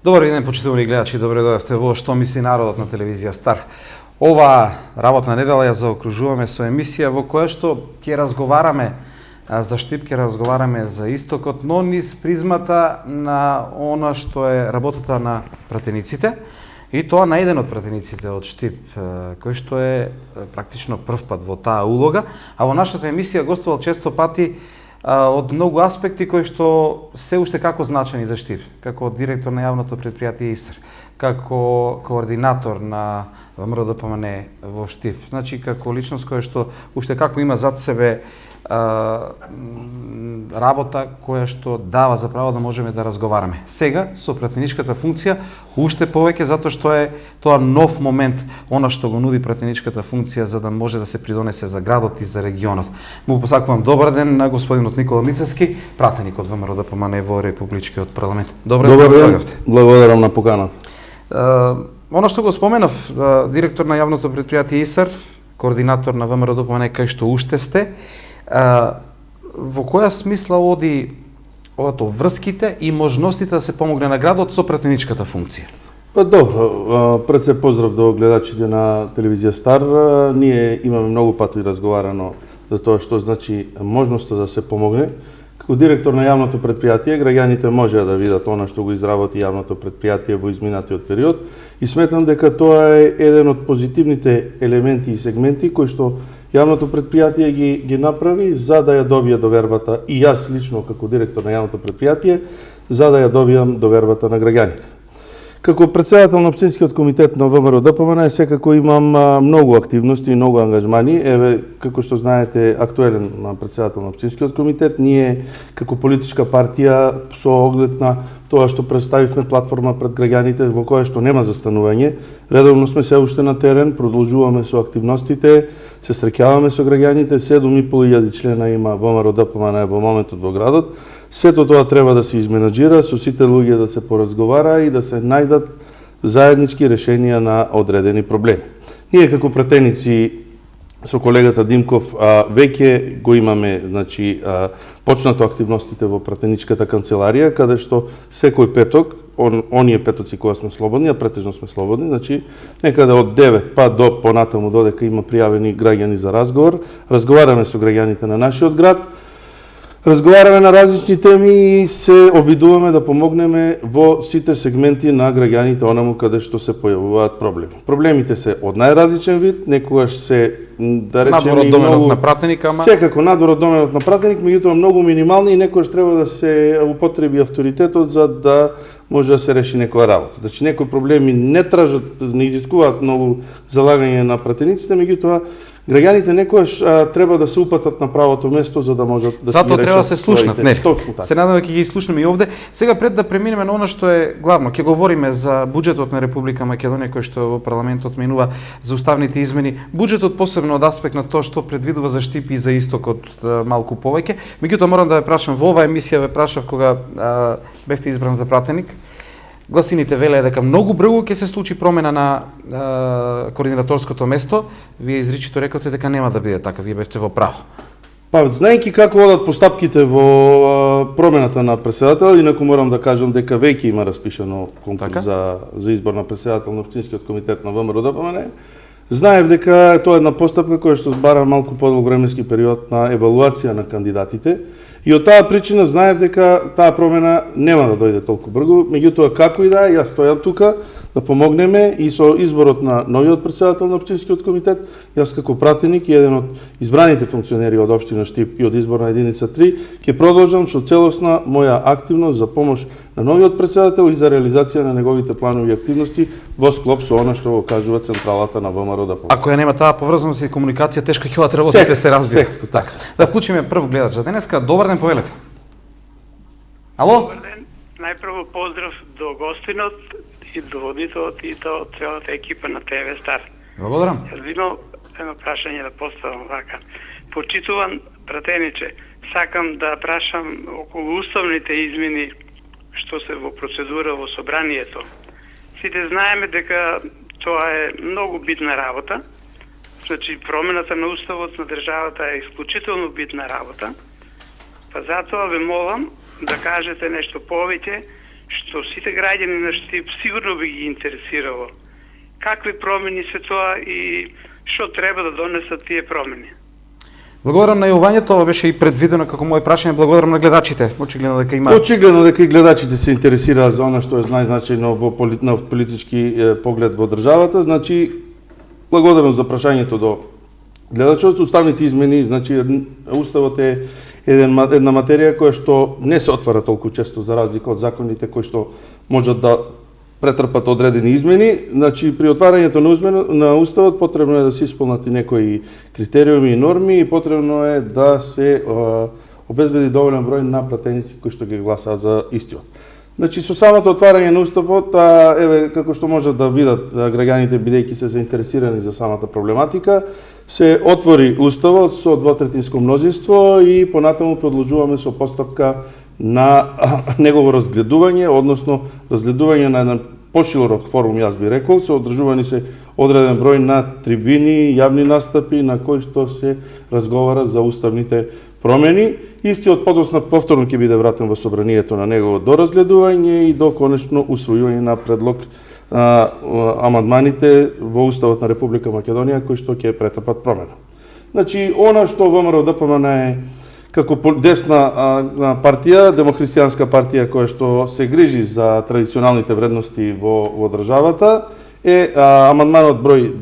Добар ден, почитувани гледачи, добре дојавте во Што мисли народот на телевизија Стар. Ова работна недела ја заокружуваме со емисија во која што ќе разговараме за Штип, ќе разговараме за Истокот, но низ призмата на она што е работата на пратениците, и тоа на еден од пратениците од Штип, кој што е практично прв пат во таа улога, а во нашата емисија гостувал често пати од многу аспекти кои што се уште како значени за Штип, како директор на јавното предпријатие ИСР, како координатор на ВМРО-ДПМН во Штип, значи како личност која што уште како има зад себе работа која што дава за право да можеме да разговараме. Сега, со пратеничката функција, уште повеќе затоа што е тоа нов момент, она што го нуди пратеничката функција за да може да се придонесе за градот и за регионот. Му посакувам добар ден на господинот Никола Мицевски, пратеник од ВМРО-ДПМН во Републичкиот парламент. Добар ден, благодарам на поканата. Оно што го споменав, директор на јавното предпријатие ИСР, координатор на ВМРО-ДПМН, кај што уште сте, во која смисла оди врските и можностите да се помогне на градот со пратеничката функција? Па добро, пред се поздрав до гледачите на телевизија Стар. Ние имаме многу пати разговарано за тоа што значи можноста да се помогне. Како директор на јавното предпријатие, граѓаните можеа да видат она што го изработи јавното предпријатие во изминатиот период и сметам дека тоа е еден од позитивните елементи и сегменти кои што јавното предпријатие ги направи за да ја добие довербата, и јас лично како директор на јавното предпријатие, за да ја добијам довербата на граѓаните. Како претседател на Општинскиот комитет на ВМРО-ДПМН секако имам многу активности и многу ангажмани. Еве, како што знаете, актуелен претседател на Општинскиот комитет, ние како политичка партија со оглед на тоа што представивме платформа пред граѓаните во која што нема застанување, редовно сме се уште на терен, продолжуваме со активностите, се среќаваме со граѓаните, 7.500 члена има ВМРО-ДПМН во моментот во градот. Сето тоа треба да се изменаџира, со сите луѓе да се поразговара и да се најдат заеднички решенија на одредени проблеми. Ние како пратеници со колегата Димков веќе го имаме, значи, почнато активностите во пратеничката канцеларија, каде што секој петок, оние петоци кога сме слободни, а претежно сме слободни, значи некаде од 9 па до понатаму додека има пријавени граѓани за разговор, разговараме со граѓаните на нашиот град, разговараме на различни теми и се обидуваме да помогнеме во сите сегменти на граѓаните онаму каде што се појавуваат проблеми. Проблемите се од најразличен вид, некогаш се, да речеме, надвор од доменот на пратеник, ама секако надвор од доменот на пратеник, меѓутоа многу минимални и некогаш треба да се употреби авторитетот за да може да се реши некоја работа. Значи некои проблеми не тражат, не изискуваат многу залагање на пратениците, меѓутоа граѓаните некојаш треба да се упатат на правото место за да можат да затоа треба да се слушнат, нели? Така. Се надевам дека ќе ги слушнеме и овде. Сега пред да преминеме на она што е главно, ќе говориме за буџетот на Република Македонија кој што во парламентот минува, за уставните измени. Буџетот посебно од аспект на тоа што предвидува за Штип и за Истокот малку повеќе. Меѓутоа морам да ве прашам, во оваа емисија ве прашав кога бевте избран за пратеник. Гласините велеа дека многу брзо ќе се случи промена на координаторското место. Вие изричито рекоте дека нема да биде така, вие бевте во право. Па, знаејќи како одат постапките во промената на претседател, инаку морам да кажам дека веќе има распишано конкурс за избор на претседател на Општинскиот комитет на ВМРО-ДПМН, знаев дека тоа е една постапка која што збара малку подолг временски период на евалуација на кандидатите. И од таа причина знаев дека таа промена нема да дојде толку брзо, меѓутоа како и да е, јас стојам тука да помогнеме и со изборот на новиот претседател на Општинскиот комитет, јас како пратеник и еден од избраните функционери од општина Штип и од изборна единица 3, ќе продолжам со целосна моја активност за помош на новиот претседател и за реализација на неговите планови и активности во склоп со она што го кажува централата на ВМРО-ДПМН. Ако ја нема таа поврзаност и комуникација, тешко ќе отработите, се разбира. Така. Да вклучиме прв гледач за денеска. Добар ден, повелете. Ало? Добар ден. Најпрво поздрав до гостинот и до водителот и до целата екипа на ТВ Стар. Благодарам. Јас би имал едно прашање да поставам вака. Почитуван пратениче, сакам да прашам околу уставните измени што се во процедура во собранието. Сите знаеме дека тоа е многу битна работа. Значи, промената на уставот на државата е исклучително битна работа. Па затоа ве молам да кажете нешто повеќе што сите граѓани на Штип сигурно би ги интересирало. Какви промени се тоа и што треба да донесат тие промени? Благодарам на јавувањето, ова беше и предвидено како моје прашање. Благодарам на гледачите. Очигледно дека има Очигледно дека и гледачите се интересираат за она што е најзначајно на политички поглед во државата. Значи, благодарам за прашањето до гледачот. Уставните измени, значи уставот е една материја која што не се отвара толку често за разлика од законите кои што можат да претрпат одредени измени. Значи, при отварањето на уставот потребно е да се исполнати некои критериуми и норми и потребно е да се обезбеди доволен број на пратеници кои што ги гласаат за истиот. Значи, со самото отварање на уставот, еве, како што можат да видат граѓаните, бидејќи се заинтересирани за самата проблематика, се отвори уставот со двотретинско мнозинство и понатаму продолжуваме со постапка на негово разгледување, односно разгледување на еден поширок форум, јас би рекол, се одржувани се одреден број на трибини, јавни настапи на кои што се разговара за уставните промени. Истиот подоцна повторно ќе биде вратен во собранието на негово доразгледување и до конечно усвојување на предлог амандманите во Уставот на Република Македонија кои што ќе претрпат промена. Значи, она што ВМРО-ДПМН е како десна партија, демохристијанска партија која што се грижи за традиционалните вредности во државата, е амандманот број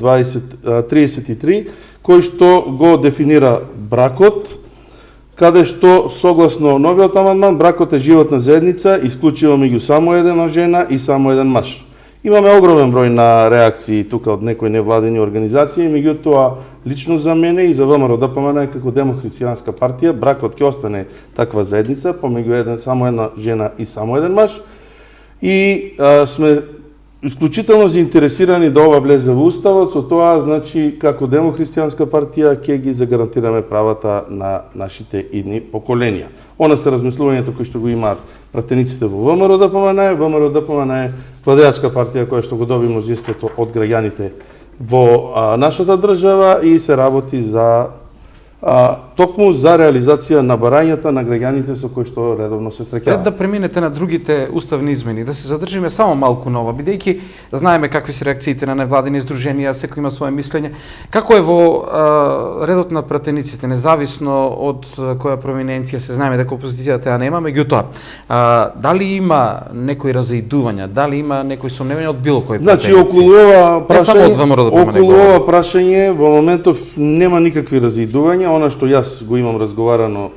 33, кој што го дефинира бракот, каде што, согласно новиот амандман, бракот е животна заедница, исклучиво меѓу само една жена и само еден маж. Имаме огромен број на реакции тука од некои невладени организации, меѓутоа лично за мене и за ВМРО-ДПМН како демохристијанска партија, бракот ќе остане таква заедница помеѓу само една жена и само еден маж. И сме исклучително заинтересирани да ова влезе во уставот, со тоа значи како демохристијанска партија ќе ги загарантираме правата на нашите идни поколенија. Она се размислувањето кои што го имаат пратениците во ВМРО-ДПМН. ВМРО-ДПМН е владеачка партија која што го доби мнозинството од граѓаните во нашата држава и се работи за токму за реализација на барањата на граѓаните со кои што редовно се среќаваме. Пред да преминете на другите уставни измени, да се задржиме само малку на ова, бидејќи знаеме какви се реакциите на невладени здруженија, секој има свое мислење. Како е во редот на пратениците, независно од која провиненција се знаеме дека опозицијата ја нема, меѓутоа, дали има некои разаидувања, дали има некои сомневања од било кој пратеници? Значи, околу ова прашање во моментов нема никакви разаидувања. Она што јас го имам разговарано,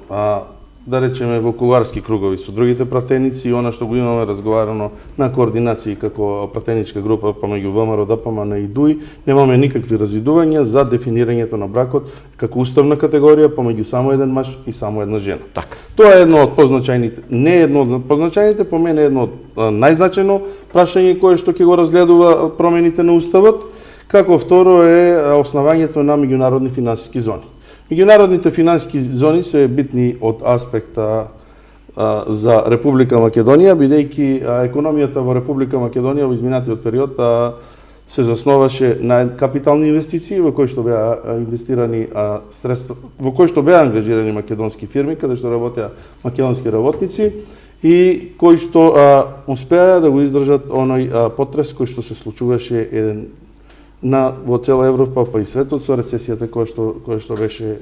да речеме во кулуарски кругови со другите пратеници и она што го имаме разговарано на координации како пратеничка група помеѓу ВМРО-ДПМН и ДУИ, немаме никакви разидувања за дефинирањето на бракот како уставна категорија помеѓу само еден маж и само една жена. Така. Тоа е едно од позначајните, не едно од позначајните, по мене едно од најзначајно прашање кое што ќе го разгледува промените на уставот, како второ е основањето на меѓународни финансиски зони. Меѓународните финансиски зони се битни од аспекта за Република Македонија, бидејќи економијата во Република Македонија во изминатиот период се засноваше на капитални инвестиции во кои што беа инвестирани средства, во кои што беа ангажирани македонски фирми, каде што работеа македонски работници и кои што успеа да го издржат оној потрес кој што се случуваше во цела Европа, па и светот со рецесијата која што беше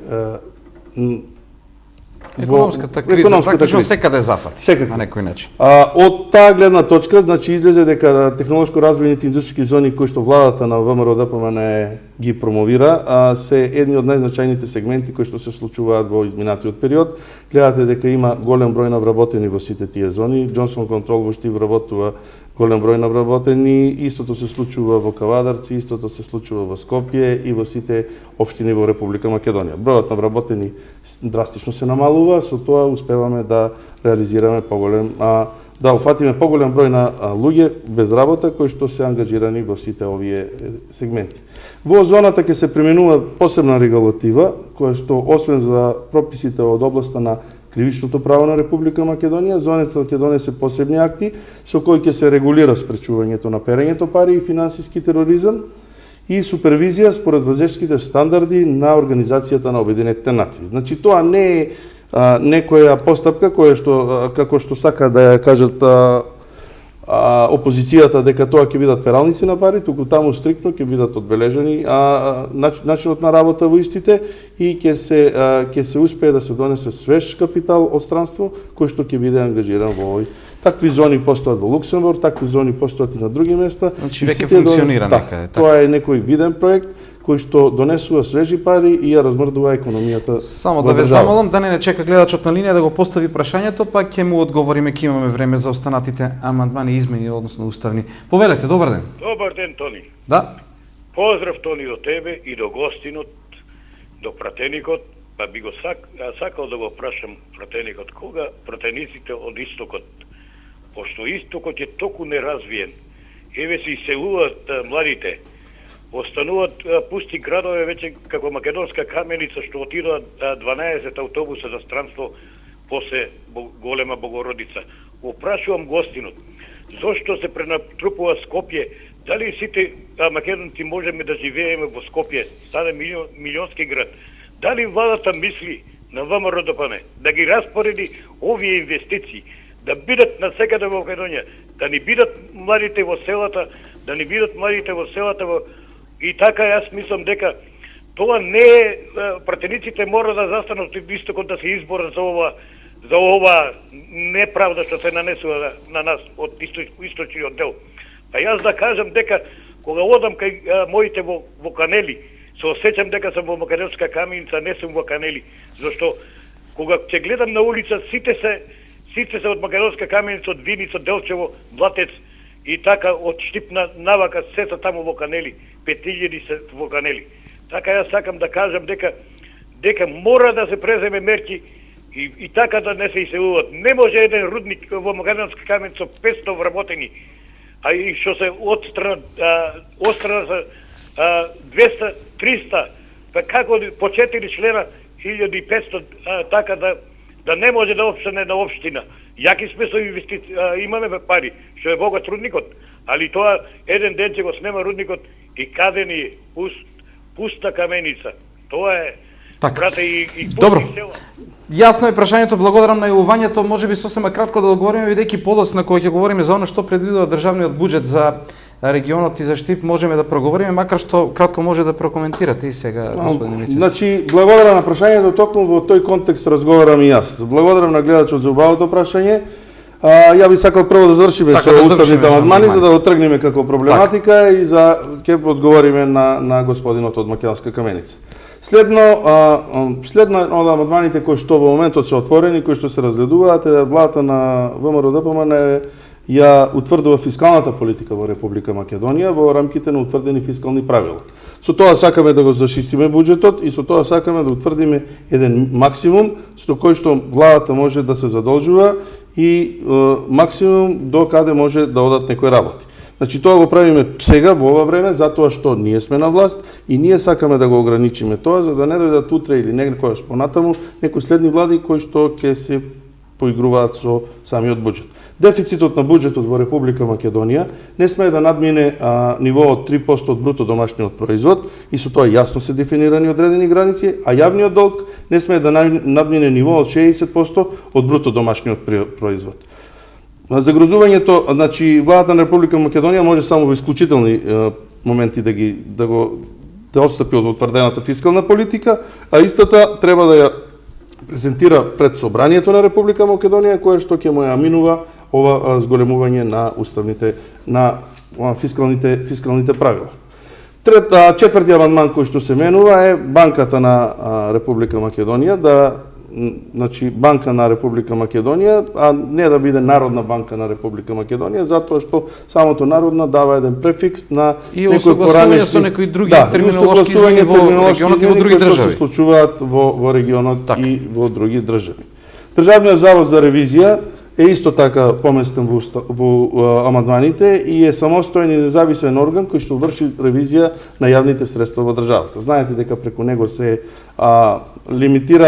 економската криза, практично секаде зафати на некој начин. Од таа гледна точка, значи излезе дека технолошко развојните индустријски зони кои што владата на ВМРО-ДПМН ги промовира, се едни од најзначајните сегменти кои што се случуваат во изминатиот период. Гледате дека има голем број на вработени во сите тие зони. Джонсон Контрол во Штип вработува голем број на вработени, истото се случува во Кавадарци, истото се случува во Скопје и во сите општини во Република Македонија. Бројот на вработени драстично се намалува, со тоа успеваме да реализираме да уфатиме поголем број на луѓе без работа кои што се ангажирани во сите овие сегменти. Во зоната ќе се применува посебна регулатива која што освен за прописите од областа на кривичното право на Република Македонија, зоната ќе донесе посебни акти со кои ќе се регулира спречувањето на перењето пари и финансиски тероризам и супервизија според важечките стандарди на Организацијата на Обединетите нации. Значи тоа не е некоја постапка која што како што сака да ја кажат опозицијата дека тоа ќе бидат пералници на пари, туку таму стриктно ќе бидат одбележени начинот на работа во истите и ќе се успее да се донесе свеж капитал од странство кој што ќе биде ангажиран во овој. Такви зони постојат во Луксембург, такви зони постојат и на други места. Значи веќе функционира некаде. Тоа е некој виден проект кој што донесува свежи пари и ја размрдува економијата. Само да ве замолам да не чека гледачот на линија да го постави прашањето, па ќе му одговориме, ќе имаме време за останатите амандмани, измени, односно уставни. Повелете, добар ден. Добар ден, Тони. Да. Поздрав, Тони, до тебе и до гостинот, до пратеникот, па би го сакал да го прашам пратеникот, кога пратениците од истокот, пошто истокот е толку неразвиен, еве се иселуваат младите, остануваат пусти градове веќе како Македонска Каменица што отидоа 12 автобуса за странство после голема Богородица. Го прашувам гостинот, зошто се пренатрупува Скопје? Дали сите македонци можеме да живееме во Скопје, стане милионски град? Дали владата мисли на ВМРО-ДПМ да ги распореди овие инвестиции, да бидат насекаде во Македонија, да ни бидат младите во селата, и така јас мислам дека тоа не е, пратениците мора да застанат истокот да се изборат за ова неправда што се нанесува на нас од источниот дел. Па јас да кажам дека кога одам кај моите во Канели, се осеќам дека сум во Македонска Каменица, не сум во Канели, зашто кога ќе гледам на улица сите се од Македонска Каменица, од Виница, Делчево, Блатец и така од Штипна навака се са таму во Канели, 5000 се во Канели. Така јас сакам да кажам дека мора да се преземе мерки и така да не се иселуваат. Не може еден рудник во Македонска Каменица 500 вработени, а и што се отстрана за 200, 300, па како по 4 члена 1500, така да не може да опстане на општина. Јаки сме со инвестиции, имаме пари, што е богат рудникот, али тоа еден ден ќе го снема рудникот и каде ни е пуста каменица. Тоа е брате и добро. Јасно е прашањето, благодарам на јавувањето, можеби сосема кратко да одговориме, бидејќи подоцна кога ќе говориме за она што предвидува државниот буџет за регионот и за Штип, можеме да проговориме, макар што кратко може да прокоментирате и сега, господин Мицис. Значи, благодарам на прашањето, токму во тој контекст разговарам и јас. Благодарам на гледачот за убавото прашање. Ја би сакал прво да завршиме со уставните амандмани за да отргнеме како проблематика и за ќе одговориме на господинот од Македонска Каменица. Следно од амандманите кои што во моментот се отворени, кои што се разгледуваат, владата на ВМРО-ДПМН ја утврдува фискалната политика во Република Македонија во рамките на утврдени фискални правила. Со тоа сакаме да го зашистиме буџетот и со тоа сакаме да утврдиме еден максимум со кој што владата може да се задолжува и максимум до каде може да одат некои работи. Значи тоа го правиме сега во ова време затоа што ние сме на власт и ние сакаме да го ограничиме тоа за да не дојдат утре или некојаш понатаму некои следни влади кои што ќе се поигруваат со самиот буџет. Дефицитот на буџетот во Република Македонија не смее да надмине ниво од 3% од бруто домашниот производ и со тоа јасно се дефинирани одредени граници, а јавниот долг не смее да надмине ниво од 60% од бруто домашниот производ. Загрозувањето, значи владата на Република Македонија може само во исклучителни моменти да отстапи од утврдената фискална политика, а истата треба да ја презентира пред собранието на Република Македонија, кое што ќе му ја минува ова зголемување на уставните фискалните правила. Четврти амандман кој што се менува е банката на Република Македонија значи банка на Република Македонија, а не да биде Народна банка на Република Македонија, затоа што самото народна дава еден префикс на некои поранешни со некои други терминолошки измени во регионот и во други држави. Се случуваат во регионот и во други држави. Државниот завод за ревизија е исто така поместен во амандманите и е самостоен и независен орган кој што врши ревизија на јавните средства во државата. Знаете дека преку него се лимитира